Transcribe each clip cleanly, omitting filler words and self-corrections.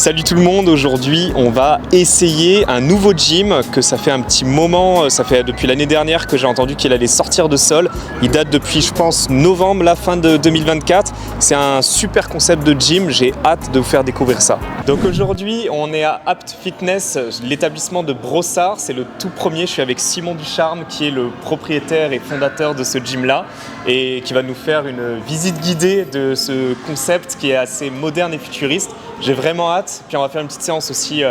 Salut tout le monde, aujourd'hui on va essayer un nouveau gym que ça fait un petit moment, ça fait depuis l'année dernière que j'ai entendu qu'il allait sortir de sol. Il date depuis je pense novembre, la fin de 2024. C'est un super concept de gym, j'ai hâte de vous faire découvrir ça. Donc aujourd'hui on est à Apt Fitness, l'établissement de Brossard, c'est le tout premier. Je suis avec Simon Ducharme qui est le propriétaire et fondateur de ce gym là et qui va nous faire une visite guidée de ce concept qui est assez moderne et futuriste. J'ai vraiment hâte, puis on va faire une petite séance aussi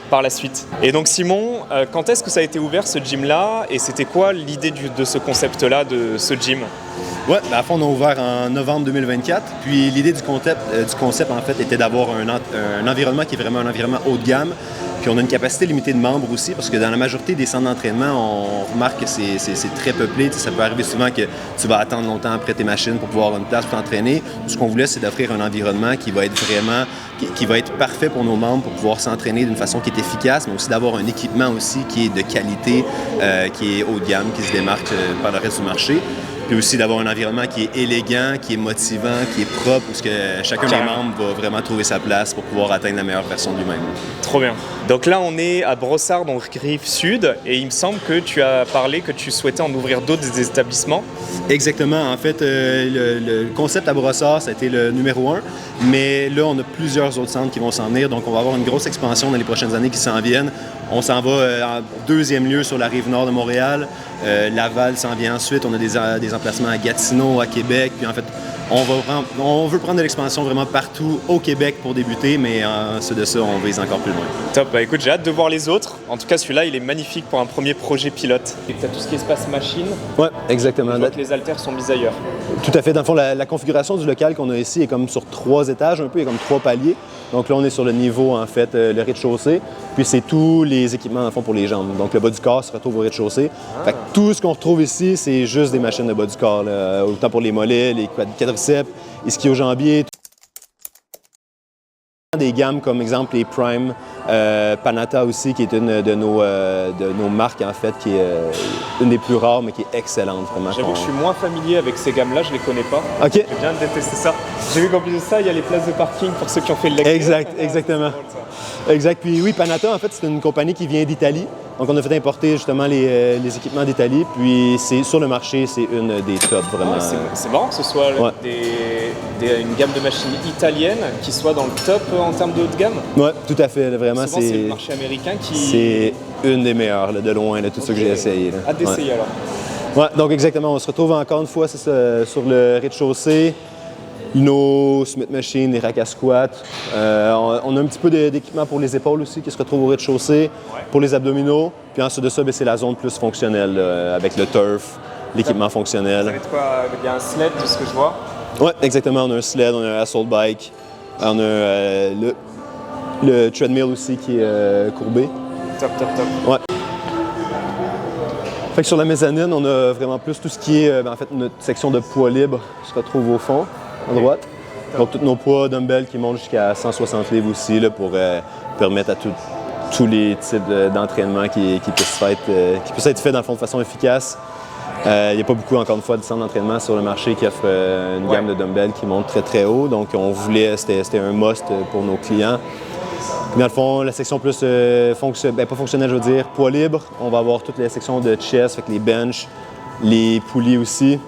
par la suite. Et donc Simon, quand est-ce que ça a été ouvert ce gym-là et c'était quoi l'idée de ce concept-là, de ce gym? Ouais, à fond, on a ouvert en novembre 2024. Puis l'idée du concept en fait était d'avoir un environnement qui est vraiment un environnement haut de gamme. Puis on a une capacité limitée de membres aussi, parce que dans la majorité des centres d'entraînement, on remarque que c'est très peuplé. Tu sais, ça peut arriver souvent que tu vas attendre longtemps après tes machines pour pouvoir avoir une place pour t'entraîner. Ce qu'on voulait, c'est d'offrir un environnement qui va être vraiment, qui va être parfait pour nos membres pour pouvoir s'entraîner d'une façon qui est efficace, mais aussi d'avoir un équipement aussi qui est de qualité, qui est haut de gamme, qui se démarque par le reste du marché. Puis aussi d'avoir un environnement qui est élégant, qui est motivant, qui est propre, où chacun des membres va vraiment trouver sa place pour pouvoir atteindre la meilleure version de lui-même. Trop bien. Donc là, on est à Brossard, donc rive sud, et il me semble que tu as parlé que tu souhaitais en ouvrir d'autres des établissements. Exactement. En fait, le concept à Brossard, ça a été le numéro 1, mais là, on a plusieurs autres centres qui vont s'en venir, donc on va avoir une grosse expansion dans les prochaines années qui s'en viennent. On s'en va en deuxième lieu sur la rive nord de Montréal. Laval s'en vient ensuite. On a des emplacements à Gatineau, à Québec. Puis en fait, on veut prendre de l'expansion vraiment partout au Québec pour débuter, mais ensuite de ça, on vise encore plus loin. Top, bah écoute, j'ai hâte de voir les autres. En tout cas, celui-là, il est magnifique pour un premier projet pilote. Et tu as tout ce qui est espace machine. Ouais, exactement. Je vois que les haltères sont mis ailleurs. Tout à fait. Dans le fond, la configuration du local qu'on a ici est comme sur 3 étages, un peu, il y a comme 3 paliers. Donc là, on est sur le niveau, en fait, le rez-de-chaussée. Puis c'est tous les équipements, dans le fond, pour les jambes. Donc le bas du corps se retrouve au rez-de-chaussée. Fait que tout ce qu'on retrouve ici, c'est juste des machines de bas du corps, là. Autant pour les mollets, les quadriceps, les ischio-jambiers. Des gammes comme exemple les Prime, Panatta aussi, qui est une de nos marques, en fait, qui est une des plus rares, mais qui est excellente, vraiment. J'avoue que je suis moins familier avec ces gammes-là, je les connais pas. OK. J'ai bien détesté ça. J'ai vu qu'en plus de ça, il y a les places de parking pour ceux qui ont fait le leg. Exactement. Exact. Puis oui, Panatta, en fait, c'est une compagnie qui vient d'Italie. Donc, on a fait importer justement les équipements d'Italie. Puis, c'est sur le marché, c'est une des tops, vraiment. C'est marrant que ce soit une gamme de machines italiennes qui soit dans le top en termes de haut de gamme. Oui, tout à fait. Vraiment, c'est le marché américain qui... C'est une des meilleures, là, de loin, de tout ce que j'ai essayé. Hâte d'essayer alors. Oui, donc exactement. On se retrouve encore une fois sur le rez-de-chaussée. Nos Smith Machines, les racks à squat. On a un petit peu d'équipement pour les épaules aussi qui se retrouve au rez-de-chaussée, pour les abdominaux. Puis ensuite de ça, c'est la zone plus fonctionnelle avec le turf, l'équipement fonctionnel. Vous avez de quoi? Il y a un sled de ce que je vois? Oui, exactement. On a un sled, on a un assault bike, on a le treadmill aussi qui est courbé. Top. Ouais. Fait que sur la mezzanine, on a vraiment plus tout ce qui est, en fait, notre section de poids libre se retrouve au fond, à droite. Donc, tous nos poids dumbbells qui montent jusqu'à 160 livres aussi, là, pour permettre à tous les types d'entraînement qui puissent être faits dans le fond de façon efficace. Il n'y a pas beaucoup, encore une fois, de centres d'entraînement sur le marché qui offrent une gamme de dumbbells qui monte très, très haut. Donc, c'était un must pour nos clients. Puis dans le fond, la section plus pas fonctionnelle, je veux dire, poids libre, on va avoir toutes les sections de chest, fait que les benches, les poulies aussi.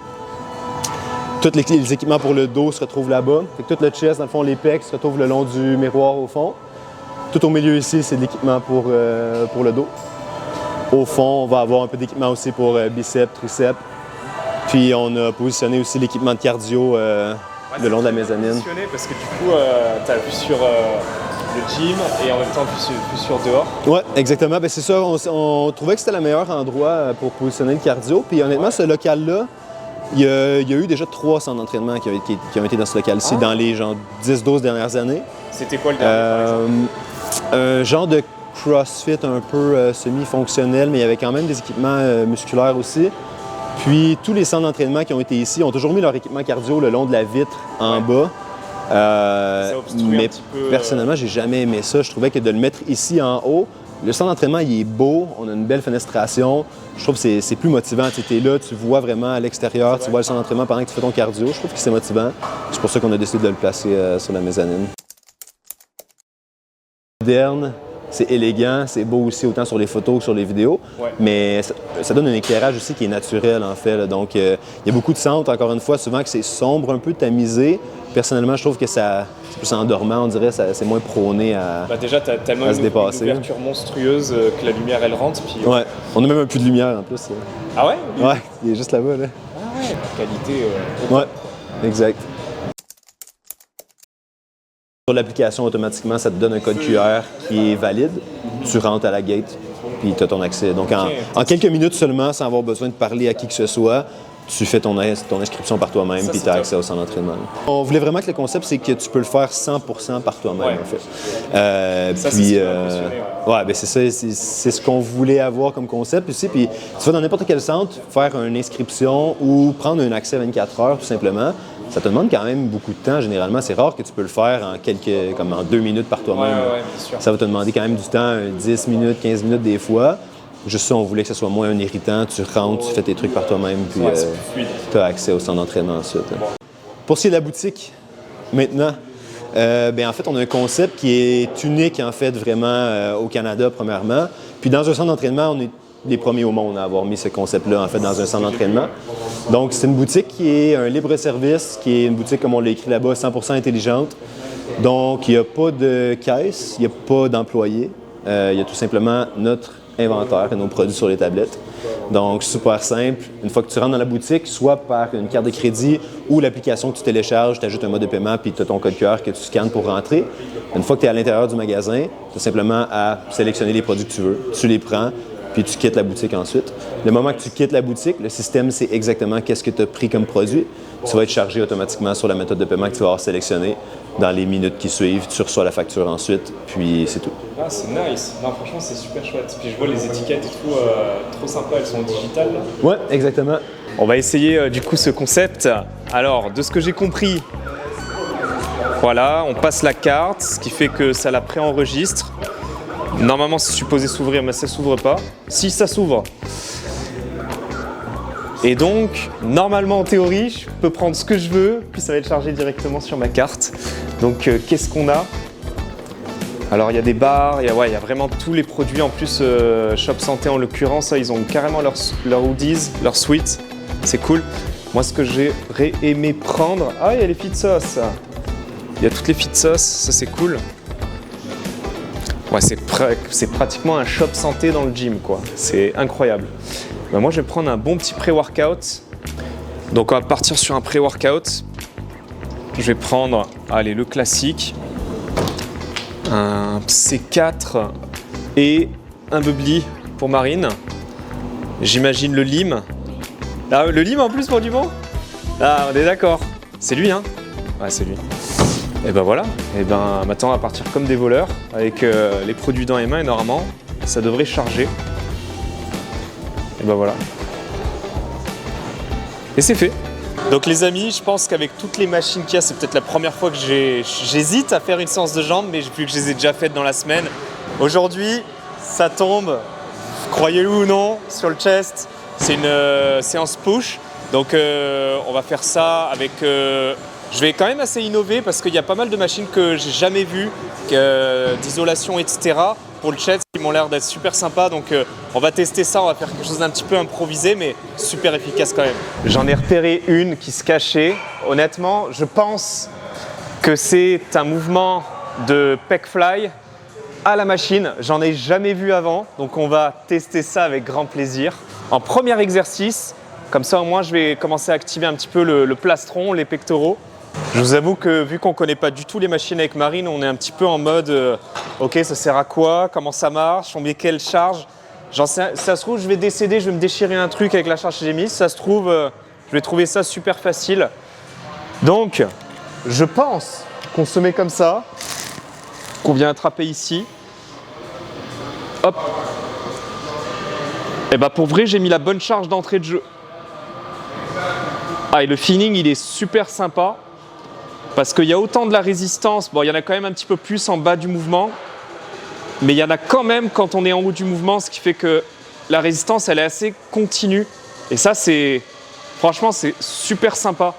Tous les équipements pour le dos se retrouvent là-bas. Fait que tout le chest, dans le fond, les pecs se retrouvent le long du miroir au fond. Tout au milieu ici, c'est de l'équipement pour le dos. Au fond, on va avoir un peu d'équipement aussi pour biceps, triceps. Puis on a positionné aussi l'équipement de cardio le long de la mezzanine. Parce que du coup, tu as vu sur le gym et en même temps vu sur dehors. Oui, exactement. Bien, c'est ça, on trouvait que c'était le meilleur endroit pour positionner le cardio. Puis honnêtement, ce local-là, il y a eu déjà 3 centres d'entraînement qui ont été dans ce local-ci dans les 10-12 dernières années. C'était quoi le dernier, par exemple? Un genre de CrossFit un peu semi-fonctionnel, mais il y avait quand même des équipements musculaires aussi. Puis tous les centres d'entraînement qui ont été ici ont toujours mis leur équipement cardio le long de la vitre en bas. Mais personnellement, j'ai jamais aimé ça. Je trouvais que de le mettre ici en haut, le centre d'entraînement, il est beau, on a une belle fenestration. Je trouve que c'est plus motivant. Tu es là, tu vois vraiment à l'extérieur, tu vois le centre d'entraînement pendant que tu fais ton cardio. Je trouve que c'est motivant. C'est pour ça qu'on a décidé de le placer sur la mezzanine. moderne, c'est élégant, c'est beau aussi autant sur les photos que sur les vidéos, mais ça donne un éclairage aussi qui est naturel en fait. Là. Donc il y a beaucoup de centres, encore une fois, souvent que c'est sombre, un peu tamisé. Personnellement, je trouve que c'est plus endormant, on dirait, c'est moins prôné à, déjà, tu as tellement se dépasser. Une ouverture monstrueuse que la lumière elle rentre. Puis, ouais, on a même un peu de lumière en plus. Ah ouais? Ouais, il est juste là-bas. Là. Ah ouais, la qualité. Ouais, exact. Sur l'application, automatiquement, ça te donne un code QR qui est valide. Tu rentres à la gate, puis tu as ton accès. Donc, en quelques minutes seulement, sans avoir besoin de parler à qui que ce soit, tu fais ton inscription par toi-même, puis tu as accès au centre d'entraînement. On voulait vraiment que le concept, c'est que tu peux le faire 100% par toi-même, en fait. Ça, puis, ouais, ben c'est ça, c'est ce qu'on voulait avoir comme concept aussi. Puis, tu vas dans n'importe quel centre, faire une inscription ou prendre un accès 24 heures, tout simplement. Ça te demande quand même beaucoup de temps, généralement. C'est rare que tu peux le faire en 2 minutes par toi-même. Ouais, bien sûr. Ça va te demander quand même du temps, 10 minutes, 15 minutes des fois. Juste ça, on voulait que ce soit moins irritant. Tu rentres, tu fais tes trucs par toi-même, puis tu as accès au centre d'entraînement ensuite. Pour ce qui est de la boutique, maintenant, en fait, on a un concept qui est unique, en fait, vraiment au Canada, premièrement. Puis dans un centre d'entraînement, on est les premiers au monde à avoir mis ce concept-là, en fait, dans un centre d'entraînement. Donc, c'est une boutique qui est un libre-service, qui est une boutique, comme on l'a écrit là-bas, 100% intelligente. Donc, il n'y a pas de caisse, il n'y a pas d'employés. Il y a tout simplement notre inventaire et nos produits sur les tablettes. Donc, super simple. Une fois que tu rentres dans la boutique, soit par une carte de crédit ou l'application que tu télécharges, tu ajoutes un mode de paiement puis tu as ton code QR que tu scannes pour rentrer. Une fois que tu es à l'intérieur du magasin, tu as simplement à sélectionner les produits que tu veux. Tu les prends, puis tu quittes la boutique ensuite. Le moment que tu quittes la boutique, le système sait exactement qu'est-ce que tu as pris comme produit. Tu vas être chargé automatiquement sur la méthode de paiement que tu vas avoir sélectionnée. Dans les minutes qui suivent, tu reçois la facture ensuite, puis c'est tout. Ah, c'est nice. Non, franchement, c'est super chouette. Puis je vois les étiquettes et tout, trop sympa, elles sont digitales. Là. Ouais, exactement. On va essayer du coup ce concept. Alors, de ce que j'ai compris, voilà, on passe la carte, ce qui fait que ça la préenregistre. Normalement, c'est supposé s'ouvrir, mais ça s'ouvre pas. Si, ça s'ouvre. Et donc, normalement, en théorie, je peux prendre ce que je veux, puis ça va être chargé directement sur ma carte. Donc, qu'est-ce qu'on a? Alors, il y a des bars, il y a vraiment tous les produits. En plus, Shop Santé, en l'occurrence, ils ont carrément leurs hoodies, leurs sweats. C'est cool. Moi, ce que j'aurais aimé prendre... Ah, il y a les fit sauce. Il y a toutes les fit sauce, ça c'est cool. Ouais, c'est pratiquement un Shop Santé dans le gym, quoi. C'est incroyable. Ben moi, je vais prendre un bon petit pré-workout. Donc, on va partir sur un pré-workout. Je vais prendre, allez, le classique. Un C4 et un bubbly pour Marine. J'imagine le lime. Ah, le lime en plus pour Dumont? Ah, on est d'accord. C'est lui, hein? Ouais, c'est lui. Et ben voilà. Et ben maintenant, on va partir comme des voleurs avec les produits dans les mains et normalement, ça devrait charger. Et ben voilà. Et c'est fait. Donc les amis, je pense qu'avec toutes les machines qu'il y a, c'est peut-être la première fois que j'hésite à faire une séance de jambes, mais vu que je les ai déjà faites dans la semaine. Aujourd'hui, ça tombe, croyez-le ou non, sur le chest. C'est une séance push. Donc on va faire ça avec... je vais quand même assez innover parce qu'il y a pas mal de machines que j'ai jamais vues, d'isolation, etc. Pour le chest, qui m'ont l'air d'être super sympa. Donc on va tester ça, on va faire quelque chose d'un petit peu improvisé, mais super efficace quand même. J'en ai repéré une qui se cachait. Honnêtement, je pense que c'est un mouvement de pec fly à la machine. J'en ai jamais vu avant, donc on va tester ça avec grand plaisir. En premier exercice, comme ça au moins je vais commencer à activer un petit peu le plastron, les pectoraux. Je vous avoue que vu qu'on ne connaît pas du tout les machines avec Marine, on est un petit peu en mode ok, ça sert à quoi, comment ça marche, on met quelle charge. Genre, ça se trouve, je vais décéder, je vais me déchirer un truc avec la charge que j'ai mise. Ça se trouve, je vais trouver ça super facile. Donc, je pense qu'on se met comme ça, qu'on vient attraper ici. Hop. Et bah pour vrai, j'ai mis la bonne charge d'entrée de jeu. Ah, et le feeling, il est super sympa. Parce qu'il y a autant de la résistance, bon il y en a quand même un petit peu plus en bas du mouvement, mais il y en a quand même quand on est en haut du mouvement, ce qui fait que la résistance elle est assez continue. Et ça franchement c'est super sympa.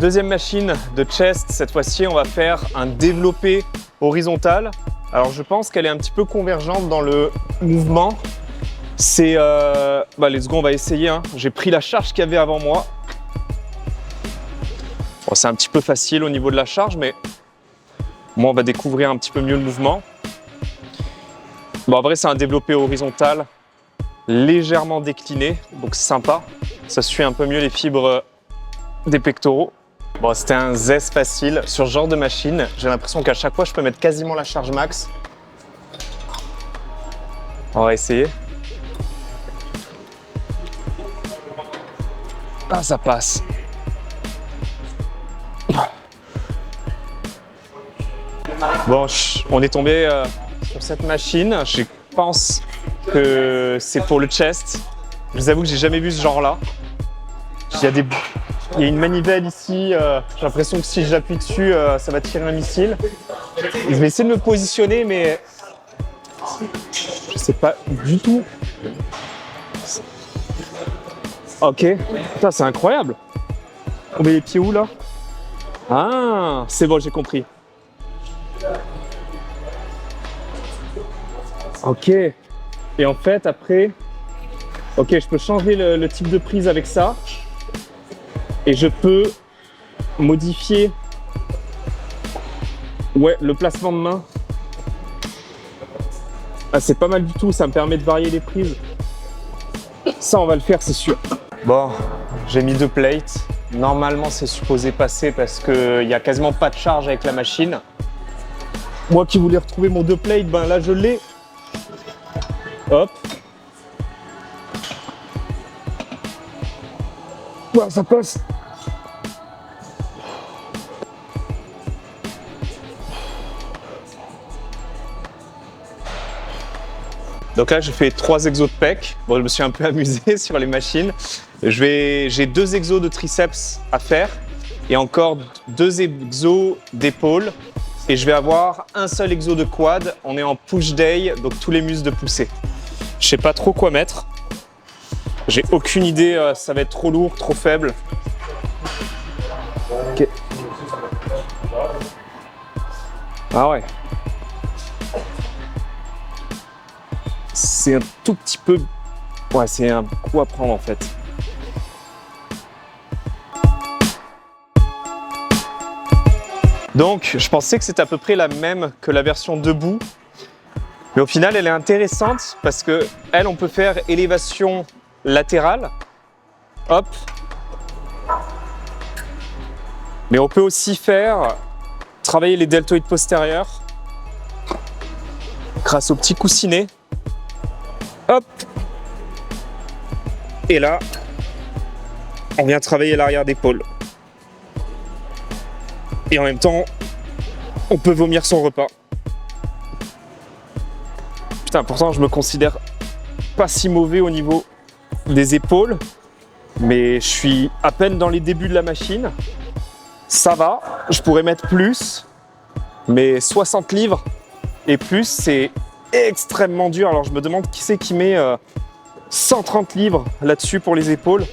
Deuxième machine de chest, cette fois-ci on va faire un développé horizontal. Alors je pense qu'elle est un petit peu convergente dans le mouvement. C'est, let's go, on va essayer. Hein. J'ai pris la charge qu'il y avait avant moi. Bon, c'est un petit peu facile au niveau de la charge, mais moi on va découvrir un petit peu mieux le mouvement. Bon, en vrai c'est un développé horizontal légèrement décliné, donc c'est sympa. Ça suit un peu mieux les fibres des pectoraux. Bon, c'était un zest facile. Sur ce genre de machine, j'ai l'impression qu'à chaque fois je peux mettre quasiment la charge max. On va essayer. Ah, ça passe. Bon, on est tombé sur cette machine. Je pense que c'est pour le chest. Je vous avoue que j'ai jamais vu ce genre-là. Il y a une manivelle ici. J'ai l'impression que si j'appuie dessus, ça va tirer un missile. Je vais essayer de me positionner, mais je sais pas du tout. Ok, putain, c'est incroyable. On met les pieds où là? Ah, c'est bon, j'ai compris. Ok. Et en fait, après, ok, je peux changer le type de prise avec ça. Et je peux modifier le placement de main. Ah, c'est pas mal du tout, ça me permet de varier les prises. Ça, on va le faire, c'est sûr. Bon, j'ai mis 2 plates. Normalement, c'est supposé passer parce qu'il n'y a quasiment pas de charge avec la machine. Moi qui voulais retrouver mon 2 plates, ben là, je l'ai. Hop. Ouais, ça passe. Donc là, j'ai fait 3 exos de pec. Bon, je me suis un peu amusé sur les machines. J'ai 2 exos de triceps à faire et encore 2 exos d'épaule. Et je vais avoir un seul exo de quad. On est en push day, donc tous les muscles de poussée. Je sais pas trop quoi mettre. J'ai aucune idée, ça va être trop lourd, trop faible. Ok. Ah ouais. C'est un tout petit peu... Ouais, c'est un coup à prendre en fait. Donc, je pensais que c'était à peu près la même que la version debout. Mais au final, elle est intéressante parce que elle, on peut faire élévation latérale. Hop. Mais on peut aussi faire travailler les deltoïdes postérieurs grâce au petit coussinet. Hop. Et là, on vient travailler l'arrière d'épaule. Et en même temps, on peut vomir son repas. Putain, pourtant, je me considère pas si mauvais au niveau des épaules. Mais je suis à peine dans les débuts de la machine. Ça va, je pourrais mettre plus. Mais 60 livres et plus, c'est extrêmement dur. Alors je me demande qui c'est qui met 130 livres là-dessus pour les épaules.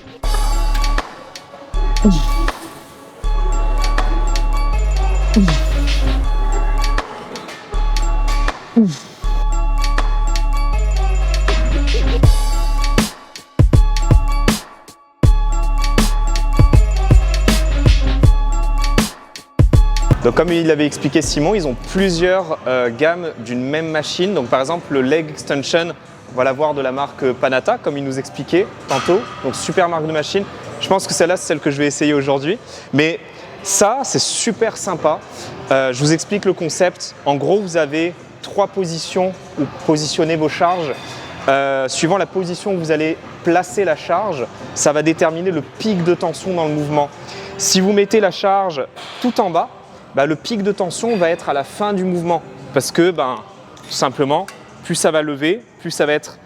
Donc comme il avait expliqué Simon, ils ont plusieurs gammes d'une même machine. Donc par exemple le leg extension, on va l'avoir de la marque Panata, comme il nous expliquait tantôt. Donc super marque de machine. Je pense que celle-là, c'est celle que je vais essayer aujourd'hui. Mais ça, c'est super sympa. Je vous explique le concept. En gros, vous avez 3 positions où positionner vos charges. Suivant la position où vous allez placer la charge, ça va déterminer le pic de tension dans le mouvement. Si vous mettez la charge tout en bas, le pic de tension va être à la fin du mouvement. Parce que, tout simplement, plus ça va lever, plus ça va être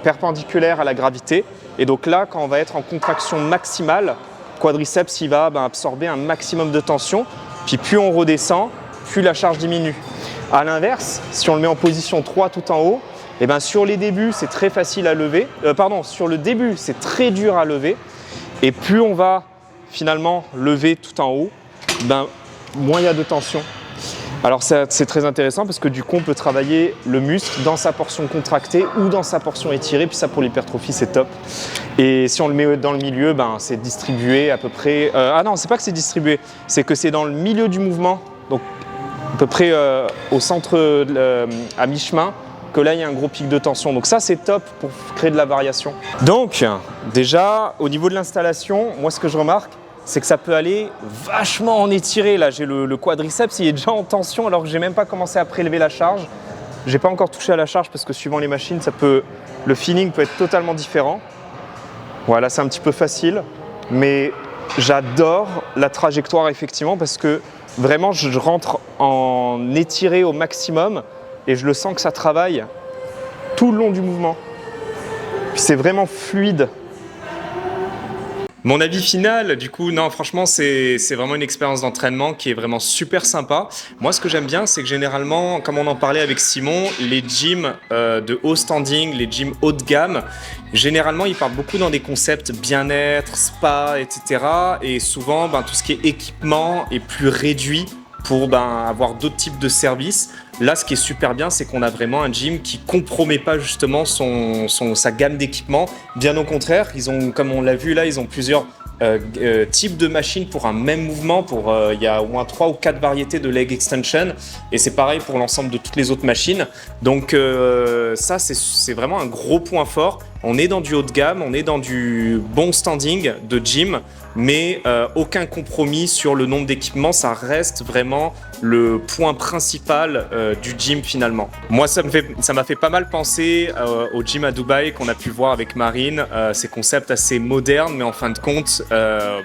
perpendiculaire à la gravité. Et donc là, quand on va être en contraction maximale, le quadriceps il va absorber un maximum de tension. Puis plus on redescend, plus la charge diminue. A l'inverse, si on le met en position 3 tout en haut, sur les débuts, c'est très facile à lever. Sur le début, c'est très dur à lever. Et plus on va finalement lever tout en haut, ben, moins il y a de tension. Alors c'est très intéressant parce que du coup on peut travailler le muscle dans sa portion contractée ou dans sa portion étirée, puis ça pour l'hypertrophie c'est top. Et si on le met dans le milieu, ben, c'est distribué à peu près... ah non, c'est pas que c'est distribué, c'est que c'est dans le milieu du mouvement, donc à peu près au centre, à mi-chemin, que là il y a un gros pic de tension. Donc ça c'est top pour créer de la variation. Donc déjà au niveau de l'installation, moi ce que je remarque, c'est que ça peut aller vachement en étiré. Là, j'ai le quadriceps, il est déjà en tension alors que j'ai même pas commencé à prélever la charge. J'ai pas encore touché à la charge parce que suivant les machines, le feeling peut être totalement différent. Voilà, c'est un petit peu facile, mais j'adore la trajectoire effectivement parce que vraiment, je rentre en étiré au maximum et je le sens que ça travaille tout le long du mouvement. Puis c'est vraiment fluide. Mon avis final, du coup, non, franchement, c'est vraiment une expérience d'entraînement qui est vraiment super sympa. Moi, ce que j'aime bien, c'est que généralement, comme on en parlait avec Simon, les gyms de haut standing, les gyms haut de gamme, généralement, ils partent beaucoup dans des concepts bien-être, spa, etc. Et souvent, ben, tout ce qui est équipement est plus réduit pour avoir d'autres types de services. Là, ce qui est super bien, c'est qu'on a vraiment un gym qui compromet pas justement sa gamme d'équipements. Bien au contraire, ils ont, comme on l'a vu là, ils ont plusieurs types de machines pour un même mouvement. Il y a au moins 3 ou 4 variétés de leg extension et c'est pareil pour l'ensemble de toutes les autres machines. Donc ça, c'est vraiment un gros point fort. On est dans du haut de gamme, on est dans du bon standing de gym, mais aucun compromis sur le nombre d'équipements. Ça reste vraiment le point principal du gym finalement. Moi, ça m'a fait pas mal penser au gym à Dubaï qu'on a pu voir avec Marine. Ces concepts assez modernes, mais en fin de compte,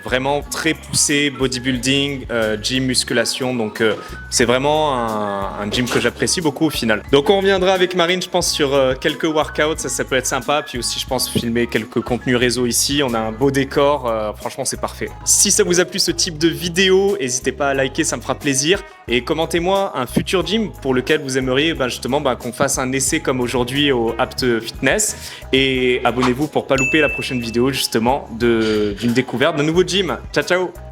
vraiment très poussé, bodybuilding, gym, musculation. Donc, c'est vraiment un gym que j'apprécie beaucoup au final. Donc, on reviendra avec Marine, je pense, sur quelques workouts. Ça peut être sympa. Puis aussi, je pense, filmer quelques contenus réseau ici. On a un beau décor. Franchement, c'est parfait. Si ça vous a plu ce type de vidéo, n'hésitez pas à liker, ça me fera plaisir. Et commentez-moi un futur gym pour lequel vous aimeriez justement qu'on fasse un essai comme aujourd'hui au Apt Fitness. Et abonnez-vous pour pas louper la prochaine vidéo justement d'une découverte d'un nouveau gym. Ciao, ciao!